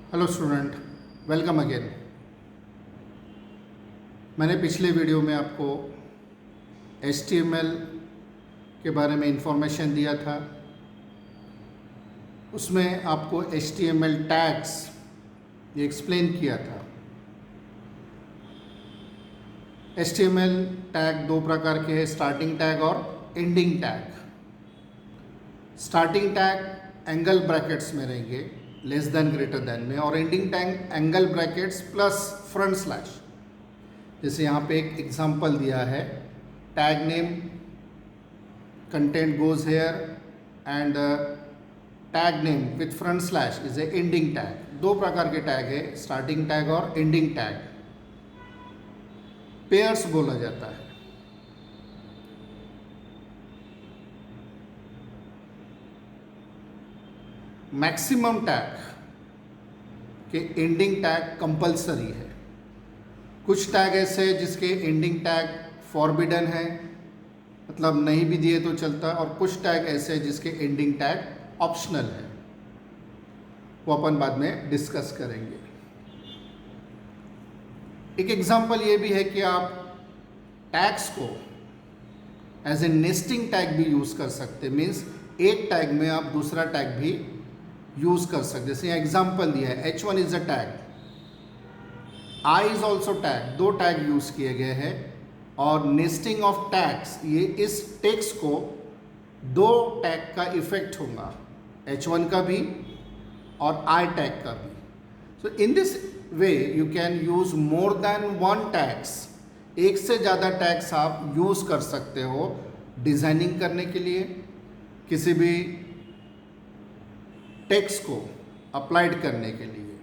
Hello student, welcome again. मैंने पिछले video में आपको HTML के बारे में इंफॉर्मेशन दिया था। उसमें आपको HTML टैग्स ये एक्सप्लेन किया था। HTML टैग दो प्रकार के हैं, स्टार्टिंग टैग और ending tag. Starting tag angle brackets में रहेंगे, लेस देन ग्रेटर देन में, और ending tag angle brackets plus front slash. जैसे यहाँ पे एक एग्जांपल दिया है, tag name content goes hair and tag name with front slash is a ending tag. दो प्रकार के टैग है, स्टार्टिंग टैग और एंडिंग टैग। पेयर्स बोला जाता है। मैक्सिमम टैग के एंडिंग टैग कंपलसरी है। कुछ टैग ऐसे हैं जिसके एंडिंग टैग फॉरबिडन है, मतलब नहीं भी दिए तो चलता, और कुछ टैग ऐसे हैं जिसके एंडिंग टैग ऑप्शनल है। वो अपन बाद में डिस्कस करेंगे। एक एग्जांपल ये भी है कि आप टैग्स को एज ए नेस्टिंग टैग भी यूज़ कर सकते, मीन्स एक टैग में आप दूसरा टैग भी यूज़ कर सकते। जैसे यहाँ एग्जांपल दिया है, H1 is a tag, I is also tag. दो टैग यूज़ किए गए हैं, और नेस्टिंग ऑफ टैग्स, ये इस टेक्स्ट को दो टैग का इफेक्ट होगा, H1 का भी और I टैग का भी। So in this way you can use more than one tags. एक से ज़्यादा टैग्स आप यूज़ कर सकते हो डिज़ाइनिंग करने के लिए, किसी भी टेक्स्ट को अप्लाइड करने के लिए।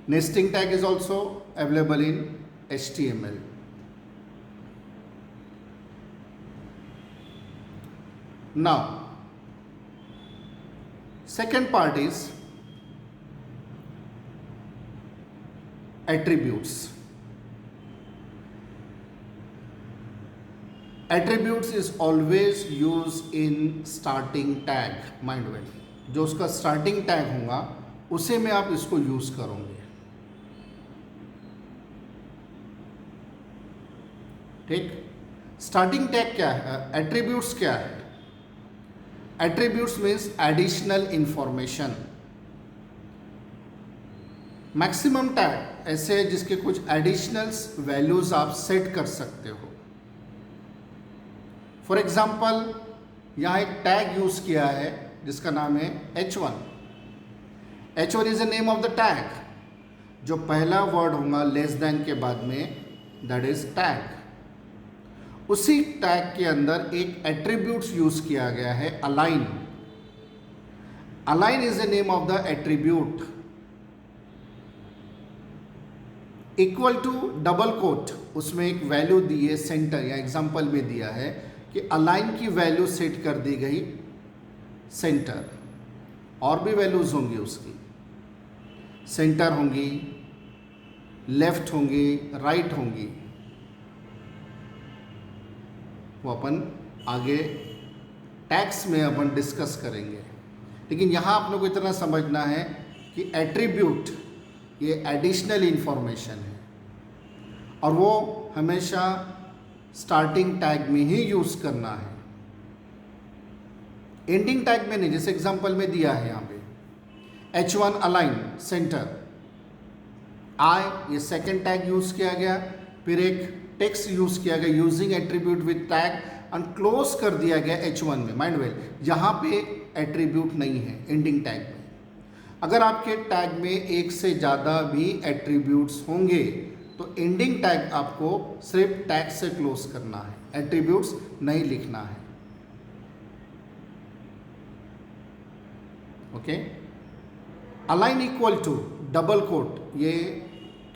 Nesting tag is also available in HTML. Now, second part is attributes. Attributes is always used in starting tag. Mind well, जो उसका starting tag होगा उसे में आप इसको यूज करोगे। ठीक, स्टार्टिंग टैग क्या है, एट्रीब्यूट्स क्या है? Attributes means additional information. Maximum tag ऐसे है जिसके कुछ एडिशनल्स वैल्यूज आप सेट कर सकते हो। फॉर एग्जाम्पल, यहाँ एक टैग यूज किया है जिसका नाम है H1. H1 is the name of the tag. जो पहला वर्ड होगा लेस देन के बाद में, दैट इज टैग। उसी टैग के अंदर एक एट्रीब्यूट्स यूज किया गया है, align. Align is the name of the attribute. Equal to double quote, उसमें एक वैल्यू दी है सेंटर, या एग्जांपल में दिया है कि अलाइन की वैल्यू सेट कर दी गई सेंटर। और भी वैल्यूज होंगी उसकी, सेंटर होंगी, लेफ्ट होंगी, राइट होंगी, वो अपन आगे टैग्स में अपन डिस्कस करेंगे। लेकिन यहाँ आप लोग को इतना समझना है कि एट्रीब्यूट ये एडिशनल इंफॉर्मेशन है, और वो हमेशा स्टार्टिंग टैग में ही यूज करना है, एंडिंग टैग में नहीं। जैसे एग्जांपल में दिया है यहाँ पे H1 अलाइन सेंटर, I ये सेकंड टैग यूज किया गया, फिर एक टेक्स्ट यूज किया गया using attribute with tag and close कर दिया गया H1 में। माइंड वेल, यहाँ पे एट्रीब्यूट नहीं है एंडिंग टैग में। अगर आपके टैग में एक से ज़्यादा भी एट्रीब्यूट्स होंगे तो एंडिंग टैग आपको सिर्फ टैग से क्लोज करना है, एट्रीब्यूट्स नहीं लिखना है। Okay, align equal to double quote, ये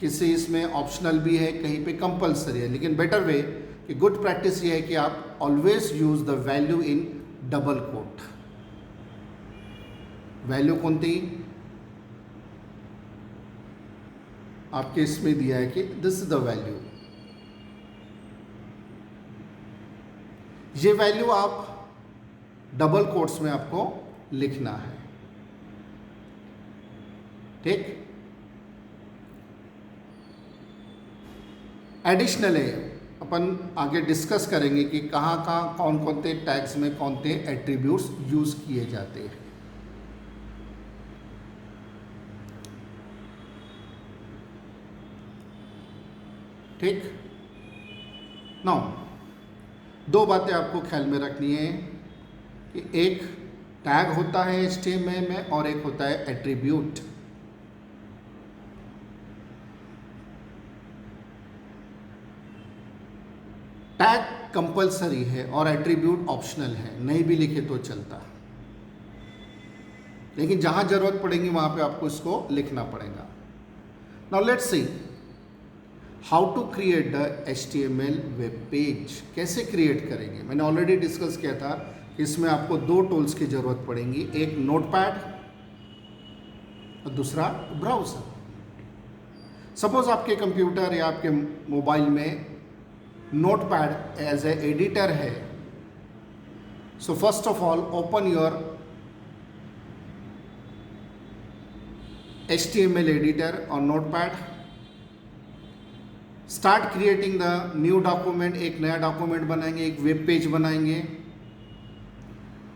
किसी इसमें ऑप्शनल भी है, कहीं पे कंपलसरी है, लेकिन बेटर वे कि गुड प्रैक्टिस ये है कि आप always use the value in double quote. Value कौन थी? आपके इसमें दिया है कि दिस इज द वैल्यू। ये वैल्यू आप डबल कोट्स में आपको लिखना है। ठीक। एडिशनली अपन आगे डिस्कस करेंगे कि कहाँ कहाँ कौन कौन से टैग्स में कौन से एट्रीब्यूट्स यूज किए जाते हैं। ठीक। नाउ दो बातें आपको ख्याल में रखनी है कि एक टैग होता है HTML में और एक होता है एट्रीब्यूट। टैग कंपलसरी है और एट्रीब्यूट ऑप्शनल है, नहीं भी लिखे तो चलता, लेकिन जहां जरूरत पड़ेगी वहां पे आपको इसको लिखना पड़ेगा। Now let's see how to create the HTML web page. कैसे क्रिएट करेंगे, मैंने ऑलरेडी डिस्कस किया था कि इसमें आपको दो टूल्स की जरूरत पड़ेगी, एक नोटपैड और दूसरा ब्राउजर। सपोज आपके कंप्यूटर या आपके मोबाइल में नोटपैड एज ए एडिटर है, so first of all open your HTML editor और Notepad, start creating the new document. एक नया डॉक्यूमेंट बनाएंगे, एक वेब पेज बनाएंगे।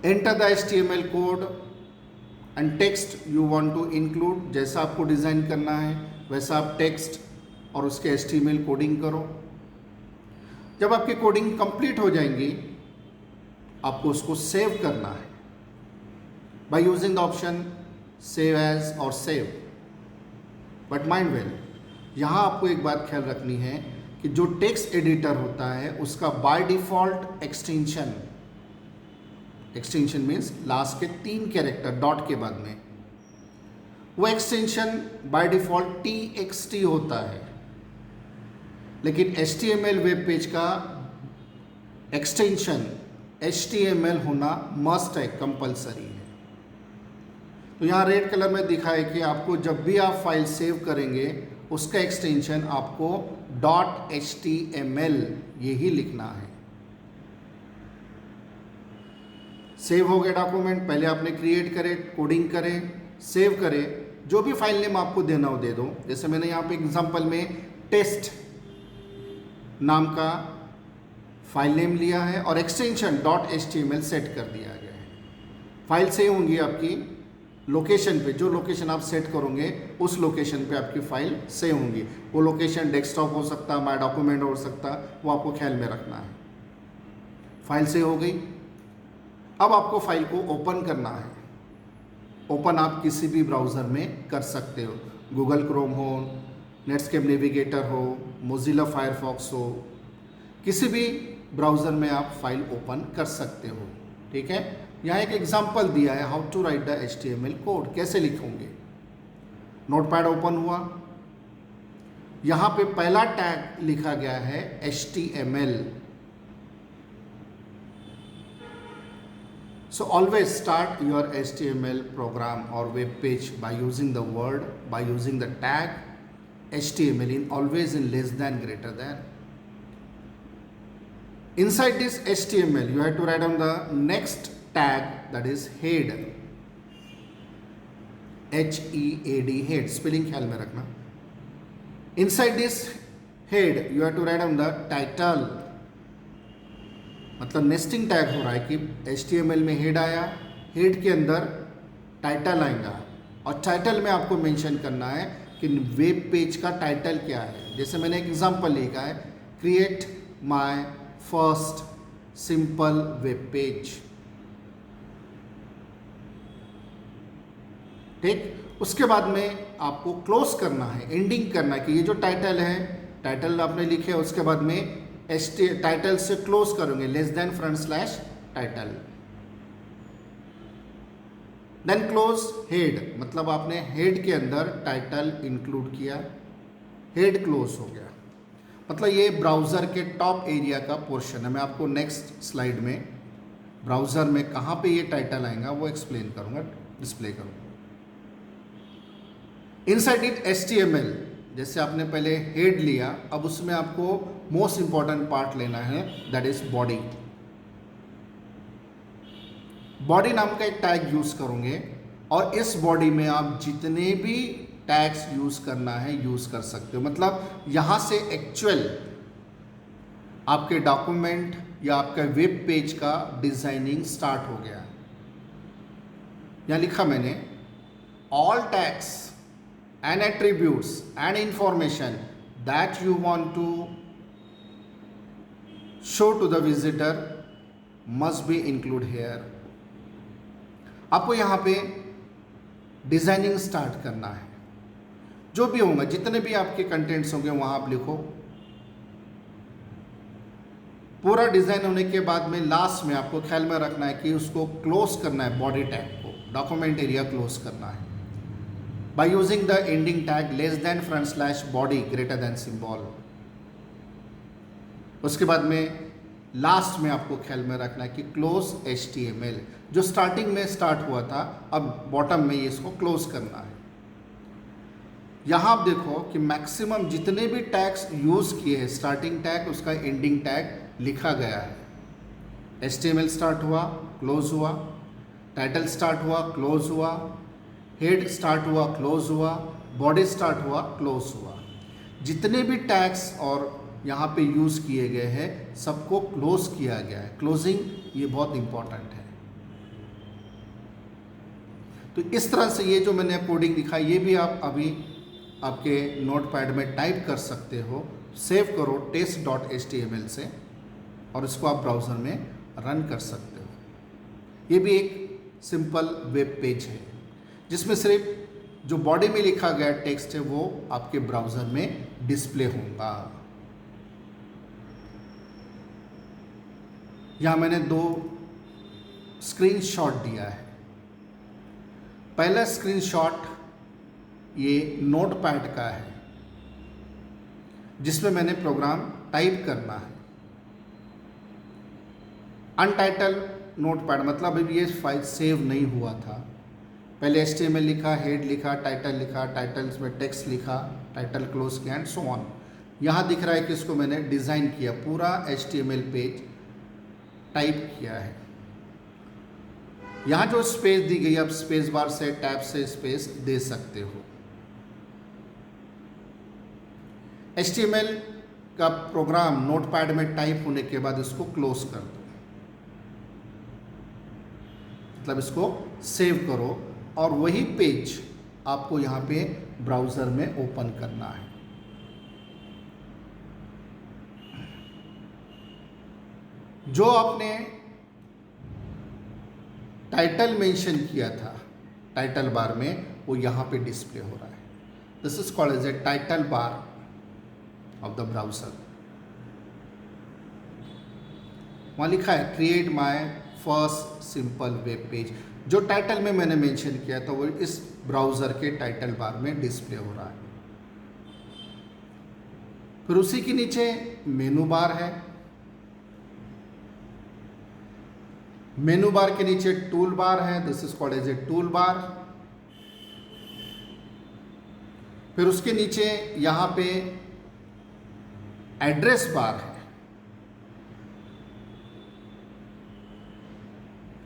Enter the HTML code and text you want to include. जैसा आपको design करना है वैसा आप टेक्स्ट और उसके HTML कोडिंग करो। जब आपकी कोडिंग कंप्लीट हो जाएंगी आपको उसको सेव करना है by using the option save as और सेव। बट माइंड वेल, यहाँ आपको एक बात ख्याल रखनी है कि जो टेक्स्ट एडिटर होता है उसका by default extension means last के 3 कैरेक्टर डॉट के बाद में, वो एक्सटेंशन बाय डिफॉल्ट TXT होता है। लेकिन HTML वेब पेज का एक्सटेंशन HTML होना मस्ट है, कंपलसरी है। तो यहाँ रेड कलर में दिखा है कि आपको जब भी आप फाइल सेव करेंगे उसका एक्सटेंशन आपको .html यही लिखना है। सेव हो गया डॉक्यूमेंट, पहले आपने क्रिएट करे, कोडिंग करे, सेव करे, जो भी फाइल नेम आपको देना हो दे दो। जैसे मैंने यहाँ पे एग्जांपल में टेस्ट नाम का फाइल नेम लिया है और एक्सटेंशन .html सेट कर दिया गया है। फाइल सेव होंगी आपकी लोकेशन पे, जो लोकेशन आप सेट करोगे उस लोकेशन पे आपकी फाइल सेव होंगी। वो लोकेशन डेस्कटॉप हो सकता, माय डॉक्यूमेंट हो सकता, वो आपको ख्याल में रखना है। फाइल सेव हो गई, अब आपको फाइल को ओपन करना है। ओपन आप किसी भी ब्राउज़र में कर सकते हो, गूगल क्रोम हो, नेटस्केप नेविगेटर हो, मोजिला फायरफॉक्स हो, किसी भी ब्राउज़र में आप फाइल ओपन कर सकते हो। ठीक है, यहाँ एक एग्जांपल दिया है how to write the HTML code, कैसे लिखोगे। नोटपैड ओपन हुआ, यहाँ पे पहला टैग लिखा गया है HTML। So always start your HTML program or web page by using the word, by using the tag HTML in always in less than, greater than. Inside this HTML you have to write on the next tag, that is head, HEAD, head, spelling ख्याल में रखना। Inside this head you have to write on the title, मतलब nesting tag हो रहा है कि HTML में head आया, हेड के अंदर टाइटल आएगा और टाइटल में आपको मेंशन करना है कि वेब पेज का टाइटल क्या है। जैसे मैंने एक एग्जांपल लिखा है, create my first simple web page. ठीक, उसके बाद में आपको क्लोज करना है, एंडिंग करना है कि ये जो टाइटल है, टाइटल आपने लिखे, उसके बाद में टाइटल से क्लोज करोगे, less than front slash title, then close head, मतलब आपने हेड के अंदर टाइटल इंक्लूड किया, हेड क्लोज हो गया। मतलब ये ब्राउज़र के टॉप एरिया का पोर्शन है। मैं आपको नेक्स्ट स्लाइड में ब्राउज़र में कहाँ पे ये टाइटल आएगा वो एक्सप्लेन करूँगा, डिस्प्ले करूँगा। इनसाइड इट HTML, जैसे आपने पहले हेड लिया, अब उसमें आपको मोस्ट इंपॉर्टेंट पार्ट लेना है, दैट इज बॉडी। बॉडी नाम का एक टैग यूज करोगे और इस बॉडी में आप जितने भी टैग्स यूज़ करना है यूज़ कर सकते हो। मतलब यहाँ से एक्चुअल आपके डॉक्यूमेंट या आपका वेब पेज का डिज़ाइनिंग स्टार्ट हो गया। यहाँ लिखा मैंने, all tags and attributes and information that you want to show to the visitor must be include here. आपको यहाँ पे डिज़ाइनिंग स्टार्ट करना है। जो भी होगा, जितने भी आपके कंटेंट्स होंगे वहाँ आप लिखो। पूरा डिज़ाइन होने के बाद में लास्ट में आपको ख्याल में रखना है कि उसको क्लोज करना है, बॉडी टैग को, डॉक्यूमेंट एरिया क्लोज करना है by using the ending tag less than front slash body greater than symbol. उसके बाद में लास्ट में आपको ख्याल में रखना है कि क्लोज HTML, जो स्टार्टिंग में स्टार्ट हुआ था अब बॉटम में ये इसको क्लोज करना है। यहाँ आप देखो कि मैक्सिमम जितने भी टैग्स यूज़ किए हैं, स्टार्टिंग टैग उसका एंडिंग टैग लिखा गया है। HTML स्टार्ट हुआ, क्लोज हुआ, टाइटल स्टार्ट हुआ, क्लोज हुआ, हेड स्टार्ट हुआ, क्लोज हुआ, बॉडी स्टार्ट हुआ, क्लोज हुआ। जितने भी टैग्स और यहाँ पे यूज़ किए गए हैं सबको क्लोज किया गया है। क्लोजिंग ये बहुत इंपॉर्टेंट है। तो इस तरह से ये जो मैंने कोडिंग दिखाई ये भी आप अभी आपके नोटपैड में टाइप कर सकते हो। सेव करो test.html से और इसको आप ब्राउज़र में रन कर सकते हो। ये भी एक सिंपल वेब पेज है जिसमें सिर्फ जो बॉडी में लिखा गया टेक्स्ट है वो आपके ब्राउज़र में डिस्प्ले होगा। यहाँ मैंने 2 स्क्रीनशॉट दिया है। पहला स्क्रीनशॉट ये नोटपैड का है जिसमें मैंने प्रोग्राम टाइप करना है। अनटाइटल नोटपैड मतलब अभी ये फाइल सेव नहीं हुआ था। पहले HTML लिखा, हेड लिखा, टाइटल्स में टेक्स्ट लिखा, टाइटल क्लोज किया एंड सो ऑन। यहाँ दिख रहा है कि इसको मैंने डिज़ाइन किया, पूरा HTML पेज टाइप किया है। यहाँ जो स्पेस दी गई, आप स्पेस बार से टैब से स्पेस दे सकते हो। HTML का प्रोग्राम नोटपैड में टाइप होने के बाद इसको क्लोज कर दो, मतलब इसको सेव करो और वही पेज आपको यहाँ पे ब्राउज़र में ओपन करना है। जो आपने टाइटल मेंशन किया था टाइटल बार में वो यहाँ पे डिस्प्ले हो रहा है। This is called as a title bar of the browser. वहाँ लिखा है create my first simple web page. जो टाइटल में मैंने मेंशन किया था वो इस ब्राउज़र के टाइटल बार में डिस्प्ले हो रहा है। फिर उसी के नीचे मेनू बार है। मेनू बार के नीचे टूल बार है, this is called as a tool bar. फिर उसके नीचे यहाँ पे एड्रेस बार है,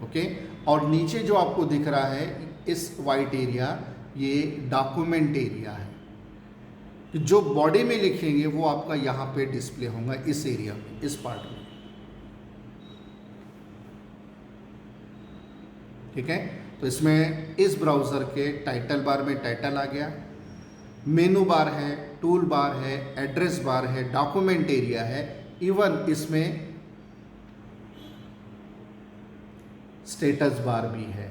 ओके। और नीचे जो आपको दिख रहा है इस वाइट एरिया ये डॉक्यूमेंट एरिया है। जो बॉडी में लिखेंगे वो आपका यहाँ पे डिस्प्ले होगा इस एरिया में, इस पार्ट में, ठीक है। तो इसमें इस ब्राउज़र के टाइटल बार में टाइटल आ गया, मेनू बार है, टूल बार है, एड्रेस बार है, डॉक्यूमेंट एरिया है, इवन इसमें स्टेटस बार भी है।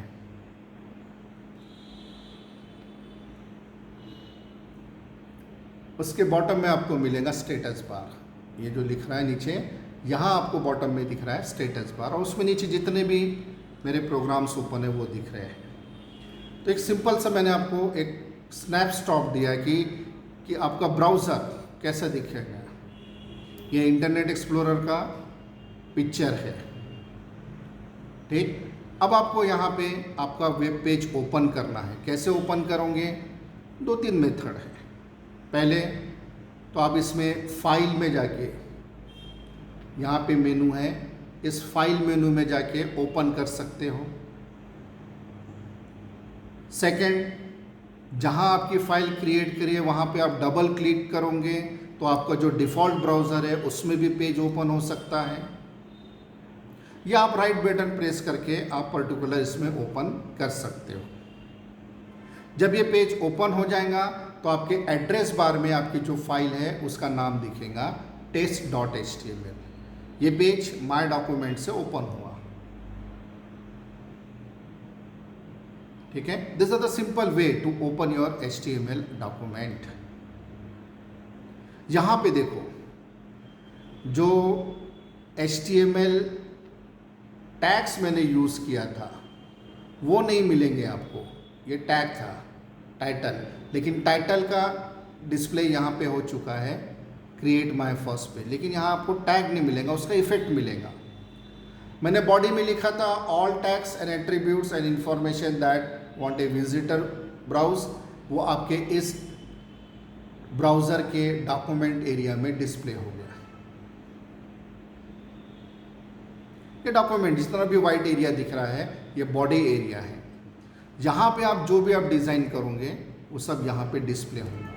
उसके बॉटम में आपको मिलेगा स्टेटस बार। ये जो लिख रहा है नीचे, यहाँ आपको बॉटम में दिख रहा है स्टेटस बार और उसमें नीचे जितने भी मेरे प्रोग्राम्स ओपन है वो दिख रहे हैं। तो एक सिंपल सा मैंने आपको एक स्नैपशॉट दिया कि आपका ब्राउज़र कैसा दिखेगा। ये इंटरनेट एक्सप्लोरर का पिक्चर है, ठीक। अब आपको यहाँ पे आपका वेब पेज ओपन करना है। कैसे ओपन करोगे? 2-3 मेथड है। पहले तो आप इसमें फाइल में जाके, यहाँ पे मेनू है, इस फाइल मेनू में जाके ओपन कर सकते हो। सेकंड, जहां आपकी फाइल क्रिएट करिए वहां पे आप डबल क्लिक करोगे तो आपका जो डिफ़ॉल्ट ब्राउज़र है उसमें भी पेज ओपन हो सकता है, या आप राइट बटन प्रेस करके आप पर्टिकुलर इसमें ओपन कर सकते हो। जब ये पेज ओपन हो जाएगा तो आपके एड्रेस बार में आपकी जो फाइल है उसका नाम दिखेगा test.html। ये पेज माय डॉक्यूमेंट से ओपन हुआ। ठीक है, this are the simple way to open your HTML document. यहां पे देखो, जो HTML टैग्स मैंने यूज किया था वो नहीं मिलेंगे आपको। ये टैग था टाइटल, लेकिन टाइटल का डिस्प्ले यहाँ पे हो चुका है क्रिएट माय फर्स्ट पेज, लेकिन यहाँ आपको टैग नहीं मिलेगा, उसका इफेक्ट मिलेगा। मैंने बॉडी में लिखा था all tags and attributes and information that want a visitor browse, वो आपके इस ब्राउज़र के डॉक्यूमेंट एरिया में डिस्प्ले हो गया। ये डॉक्यूमेंट जिस तरह भी वाइट एरिया दिख रहा है ये बॉडी एरिया है। यहाँ पे आप जो भी आप डिज़ाइन करोगे वो सब यहाँ पे डिस्प्ले होगा।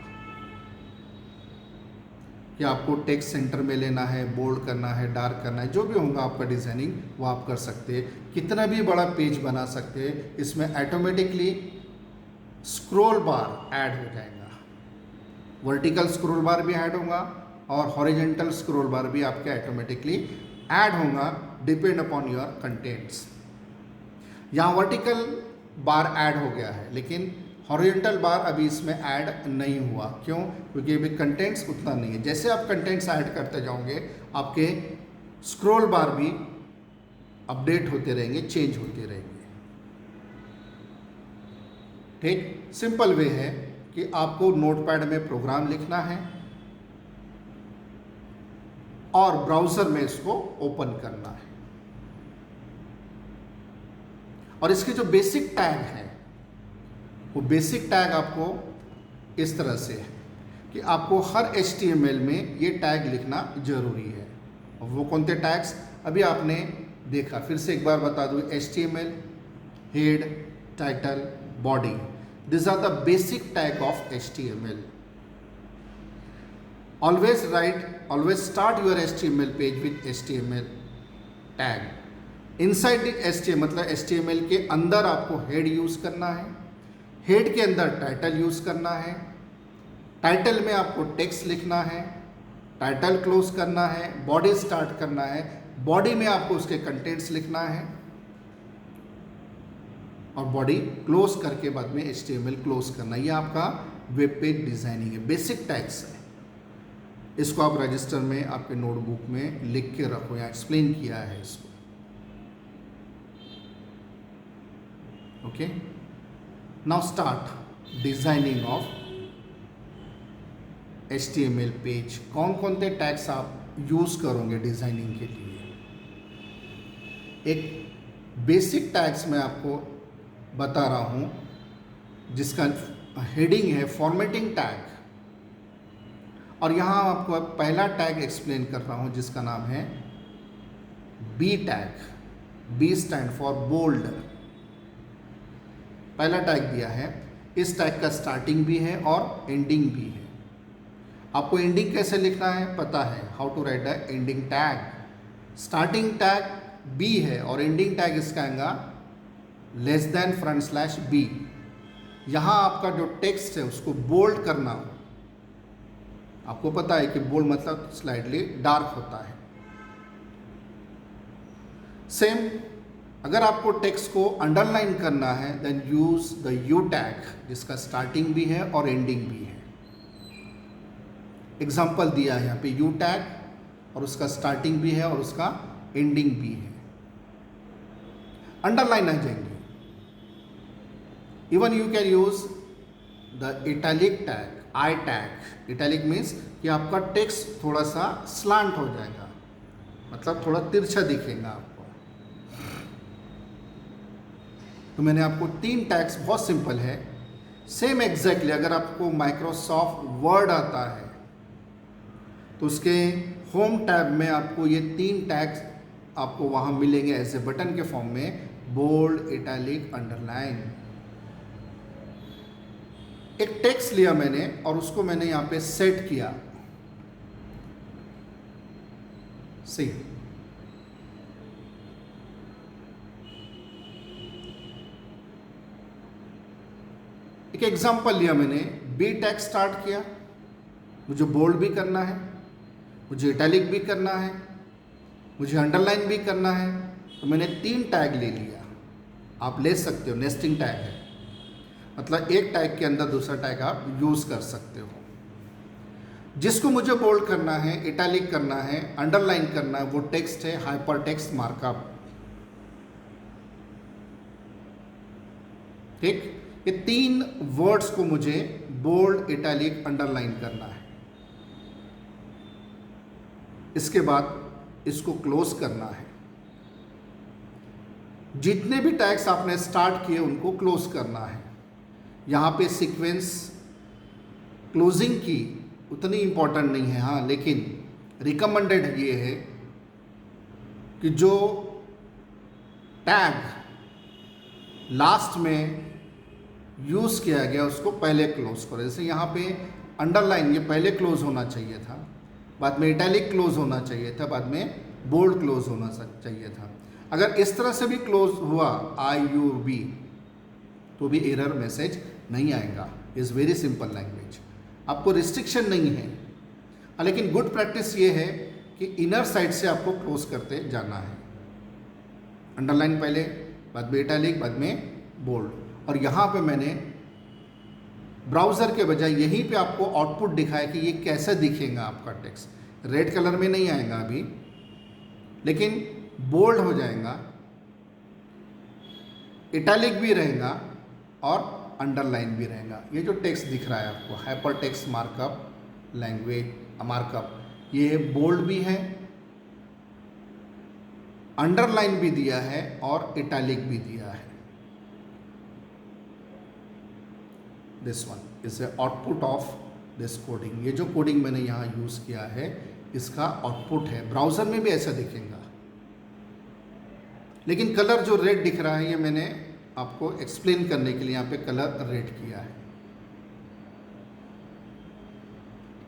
कि आपको टेक्स्ट सेंटर में लेना है, बोल्ड करना है, डार्क करना है, जो भी होगा आपका डिज़ाइनिंग वो आप कर सकते हैं। कितना भी बड़ा पेज बना सकते हैं। इसमें ऑटोमेटिकली स्क्रॉल बार ऐड हो जाएगा, वर्टिकल स्क्रॉल बार भी ऐड होगा और हॉरिजॉन्टल स्क्रॉल बार भी आपके ऑटोमेटिकली ऐड होगा डिपेंड अपॉन योर कंटेंट्स। यहाँ वर्टिकल बार ऐड हो गया है लेकिन हॉरिजॉन्टल बार अभी इसमें ऐड नहीं हुआ। क्यों? क्योंकि अभी कंटेंट्स उतना नहीं है। जैसे आप कंटेंट्स ऐड करते जाओगे आपके स्क्रॉल बार भी अपडेट होते रहेंगे, चेंज होते रहेंगे। ठीक, सिंपल वे है कि आपको नोटपैड में प्रोग्राम लिखना है और ब्राउज़र में इसको ओपन करना है। और इसके जो बेसिक टैग हैं वो बेसिक टैग आपको इस तरह से है कि आपको हर HTML में ये टैग लिखना जरूरी है। और वो कौन से टैग्स अभी आपने देखा, फिर से एक बार बता दूं, HTML, head, title, body, these are the basic tag of HTML. Always start your HTML page with HTML tag. Inside the HTML मतलब HTML के अंदर आपको हेड यूज करना है, हेड के अंदर टाइटल यूज करना है, टाइटल में आपको टेक्स्ट लिखना है, टाइटल क्लोज करना है, बॉडी स्टार्ट करना है, बॉडी में आपको उसके कंटेंट्स लिखना है और बॉडी क्लोज करके बाद में HTML क्लोज करना। ये आपका वेब पेज डिजाइनिंग है, बेसिक टैग्स है। इसको आप रजिस्टर में आपके नोटबुक में लिख के रखो, या एक्सप्लेन किया है इसको। Okay, now start designing of HTML page. कौन कौन से टैग्स आप यूज करोगे डिजाइनिंग के लिए? एक बेसिक टैग्स मैं आपको बता रहा हूं जिसका हेडिंग है फॉर्मेटिंग टैग, और यहां आपको पहला टैग एक्सप्लेन कर रहा हूं जिसका नाम है B tag. B stand for bold. पहला टैग दिया है। इस टैग का स्टार्टिंग भी है और एंडिंग भी है। आपको एंडिंग कैसे लिखना है पता है, how to write the ending tag. Starting tag B है और एंडिंग टैग इसका आएगा less than front slash B. यहाँ आपका जो टेक्स्ट है उसको बोल्ड करना हो। आपको पता है कि बोल्ड मतलब स्लाइडली डार्क होता है। सेम अगर आपको टेक्स्ट को अंडरलाइन करना है then use the U tag जिसका स्टार्टिंग भी है और एंडिंग भी है। एग्जाम्पल दिया है यहाँ पे यू टैग और उसका स्टार्टिंग भी है और उसका एंडिंग भी है। अंडरलाइन आ जाएंगे। Even you can use the italic tag, I tag. Italic means कि आपका टेक्स्ट थोड़ा सा स्लांट हो जाएगा, मतलब थोड़ा तिरछा दिखेगा आपको। तो मैंने आपको 3 टैग्स, बहुत सिंपल है। सेम एग्जैक्टली अगर आपको माइक्रोसॉफ्ट वर्ड आता है तो उसके होम टैब में आपको ये 3 टैग्स आपको वहाँ मिलेंगे एज ए बटन के फॉर्म में, बोल्ड, इटैलिक, अंडरलाइन। एक टेक्स्ट लिया मैंने और उसको मैंने यहां पे सेट किया। सी, एक एग्जांपल लिया मैंने, बी टैग स्टार्ट किया, मुझे बोल्ड भी करना है, मुझे इटैलिक भी करना है, मुझे अंडरलाइन भी करना है, तो मैंने 3 टैग ले लिया। आप ले सकते हो, नेस्टिंग टैग है, मतलब एक टैग के अंदर दूसरा टैग आप यूज कर सकते हो। जिसको मुझे बोल्ड करना है, इटैलिक करना है, अंडरलाइन करना है, वो टेक्स्ट है हाइपर टेक्स्ट मार्कअप। ठीक, ये 3 वर्ड्स को मुझे बोल्ड, इटैलिक, अंडरलाइन करना है। इसके बाद इसको क्लोज करना है। जितने भी टैग्स आपने स्टार्ट किए उनको क्लोज करना है। यहाँ पे सीक्वेंस क्लोजिंग की उतनी इंपॉर्टेंट नहीं है, हाँ, लेकिन रिकमेंडेड ये है कि जो टैग लास्ट में यूज़ किया गया उसको पहले क्लोज करो। जैसे यहाँ पे अंडरलाइन, ये पहले क्लोज होना चाहिए था, बाद में इटैलिक क्लोज होना चाहिए था, बाद में बोल्ड क्लोज होना चाहिए था। अगर इस तरह से भी क्लोज हुआ IUB तो भी एरर मैसेज नहीं आएगा। इज़ वेरी सिंपल लैंग्वेज, आपको रिस्ट्रिक्शन नहीं है, लेकिन गुड प्रैक्टिस ये है कि इनर साइड से आपको क्लोज करते जाना है। अंडरलाइन पहले, बाद में इटैलिक, बाद में बोल्ड। और यहाँ पे मैंने ब्राउज़र के बजाय यहीं पे आपको आउटपुट दिखाया कि ये कैसा दिखेगा आपका टेक्स्ट। रेड कलर में नहीं आएगा अभी, लेकिन बोल्ड हो जाएगा, इटैलिक भी रहेगा और अंडरलाइन भी रहेगा। ये जो टेक्स्ट दिख रहा है आपको, hyper text markup language markup, ये बोल्ड भी है, अंडरलाइन भी दिया है और इटैलिक भी दिया है। This one is a output of this coding. ये जो कोडिंग मैंने यहाँ यूज़ किया है इसका आउटपुट है। ब्राउज़र में भी ऐसा दिखेगा, लेकिन कलर जो रेड दिख रहा है ये मैंने आपको एक्सप्लेन करने के लिए यहाँ पे कलर रेड किया है।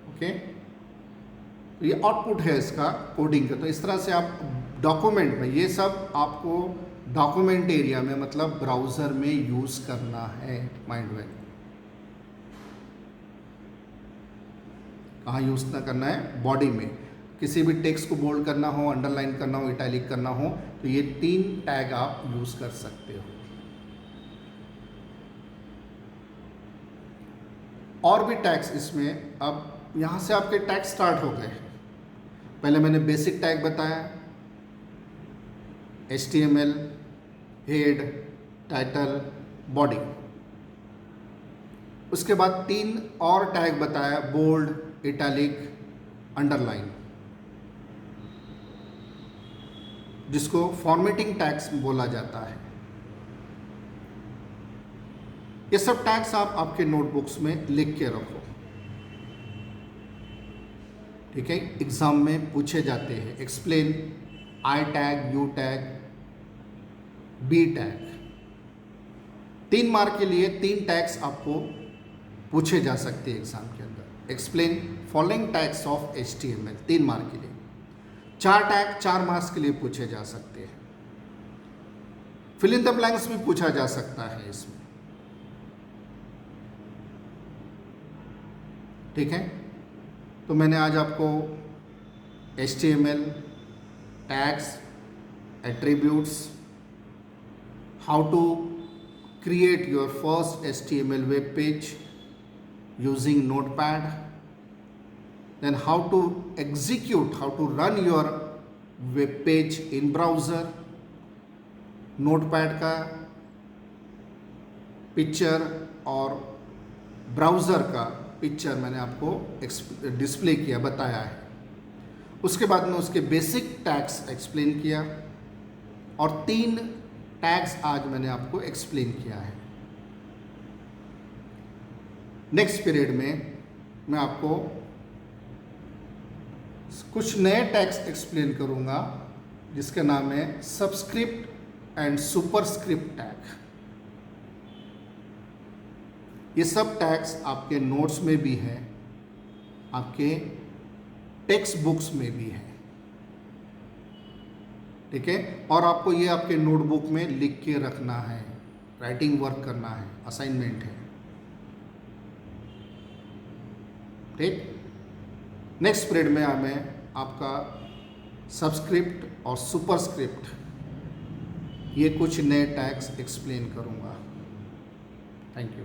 ओके, तो ये आउटपुट है इसका कोडिंग का। तो इस तरह से आप डॉक्यूमेंट में, ये सब आपको डॉक्यूमेंट एरिया में मतलब ब्राउज़र में यूज़ करना है। माइंड में कहाँ यूज़ ना करना है, बॉडी में। किसी भी टेक्स्ट को बोल्ड करना हो, अंडरलाइन करना हो, इटैलिक करना हो, तो ये 3 टैग आप यूज़ कर सकते हो। और भी टैग्स इसमें, अब यहाँ से आपके टैग स्टार्ट हो गए। पहले मैंने बेसिक टैग बताया, HTML, हेड, टाइटल, बॉडी। उसके बाद 3 और टैग बताया, बोल्ड, इटैलिक, अंडरलाइन, जिसको फॉर्मेटिंग टैग्स बोला जाता है। ये सब टैग्स आप आपके नोटबुक्स में लिख के रखो, ठीक है। एग्जाम में पूछे जाते हैं। Explain I tag, U tag, B tag. 3 mark के लिए 3 टैग्स आपको पूछे जा सकते हैं एग्जाम के अंदर। Explain following tags of HTML, 3 mark के लिए। 4 टैग 4 मार्क्स के लिए पूछे जा सकते हैं। फिल इन द ब्लैंक्स भी पूछा जा सकता है इसमें, ठीक है। तो मैंने आज आपको HTML, tags, attributes, how to create your first HTML web page using Notepad, then how to execute, how to run your web page in browser, Notepad का पिक्चर और ब्राउज़र का पिक्चर मैंने आपको डिस्प्ले किया, बताया है। उसके बाद में उसके बेसिक टैग्स एक्सप्लेन किया और 3 टैग्स आज मैंने आपको एक्सप्लेन किया है। नेक्स्ट पीरियड में मैं आपको कुछ नए टैग्स एक्सप्लेन करूंगा जिसका नाम है सबस्क्रिप्ट एंड सुपरस्क्रिप्ट टैग। ये सब टैग्स आपके नोट्स में भी है, आपके टेक्स्ट बुक्स में भी है, ठीक है। और आपको ये आपके नोटबुक में लिख के रखना है, राइटिंग वर्क करना है, असाइनमेंट है, ठीक। नेक्स्ट पीरियड में मैं आपका सबस्क्रिप्ट और सुपरस्क्रिप्ट ये कुछ नए टैग्स एक्सप्लेन करूँगा। Thank you.